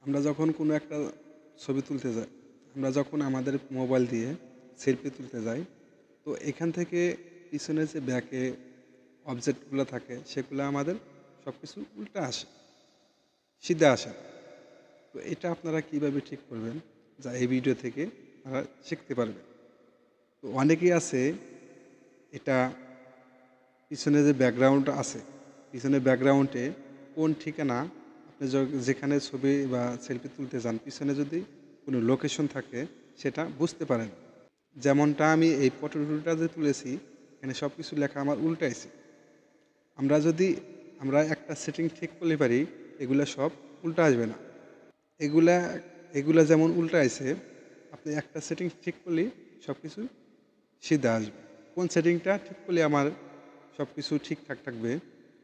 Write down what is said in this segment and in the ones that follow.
আমরা যখন কোনো একটা ছবি তুলতে যাই, আমরা যখন আমাদের মোবাইল দিয়ে সেলফি তুলতে যাই, তো এখান থেকে পিছনে যে ব্যাকে অবজেক্টগুলো থাকে সেগুলো আমাদের সব কিছু উল্টা আসে, সিধা আসে। তো এটা আপনারা কিভাবে ঠিক করবেন, যা এই ভিডিও থেকে আপনারা শিখতে পারবেন। তো অনেকেই আছে এটা পিছনে যে ব্যাকগ্রাউন্ড আছে, পিছনে ব্যাকগ্রাউন্ডে কোন ঠিকানা আপনি যেখানে ছবি বা সেলফি তুলতে যান পিছনে যদি কোনো লোকেশন থাকে সেটা বুঝতে পারেন। যেমনটা আমি এই ফটোটা যে তুলেছি এখানে সব কিছু লেখা আমার উল্টাইছে। আমরা একটা সেটিং ঠিক করলে পারি এগুলো সব উল্টা আসবে না। এগুলা এগুলা যেমন উল্টা আছে, আপনি একটা সেটিং ঠিক করলেই সব কিছু সিধা আসবে। কোন সেটিংটা ঠিক করলে আমার সব কিছু ঠিকঠাক থাকবে,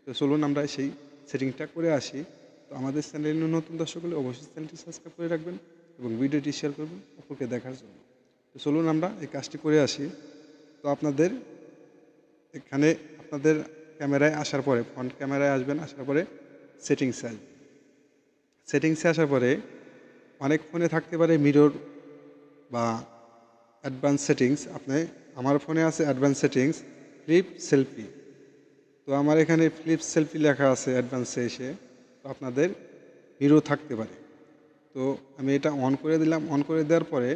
তো চলুন আমরা সেই সেটিংটা করে আসি। তো আমাদের চ্যানেলে নতুন দর্শক হলে অবশ্যই চ্যানেলটি সাবস্ক্রাইব করে রাখবেন এবং ভিডিওটি শেয়ার করবেন অপরকে দেখার জন্য। তো চলুন আমরা এই কাজটি করে আসি। তো আপনাদের এখানে আপনাদের ক্যামেরায় আসার পরে ফ্রন্ট ক্যামেরায় আসবেন, আসার পরে সেটিংসে আসবেন। সেটিংসে আসার পরে অনেক ফোনে থাকতে পারে মিরর বা অ্যাডভান্স সেটিংস। আমার ফোনে আছে অ্যাডভান্স সেটিংস ফ্লিপ সেলফি। তো আমার এখানে ফ্লিপ সেলফি লেখা আছে অ্যাডভান্সে এসে। তো আপনাদের হিরো থাকতে পারে। তো আমি এটা অন করে দিলাম। অন করে দেওয়ার পরে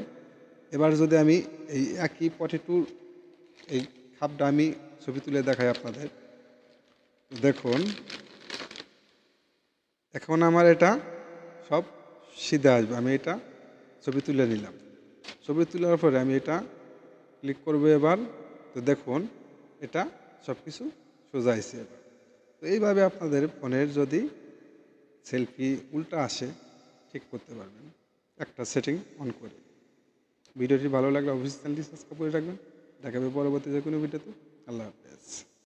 এবার যদি আমি এই একই পটেটোর এই খাপটা আমি ছবি তুলে দেখাই আপনাদের। দেখুন এখন আমার এটা সব সিধা আসবে। আমি এটা ছবি তুলে নিলাম। ছবি তোলার পরে আমি এটা ক্লিক করবো এবার। তো দেখুন এটা সব কিছু সোজা আসছে এবার। তো এইভাবে আপনাদের ফোনের যদি সেলফি উল্টা আসে ঠিক করতে পারবেন একটা সেটিং অন করে। ভিডিওটি ভালো লাগলে অবশ্যই চ্যানেলটি সাবস্ক্রাইব করে রাখবেন। দেখাবে পরবর্তী যে কোনো ভিডিওতে। আল্লাহ হাফেজ।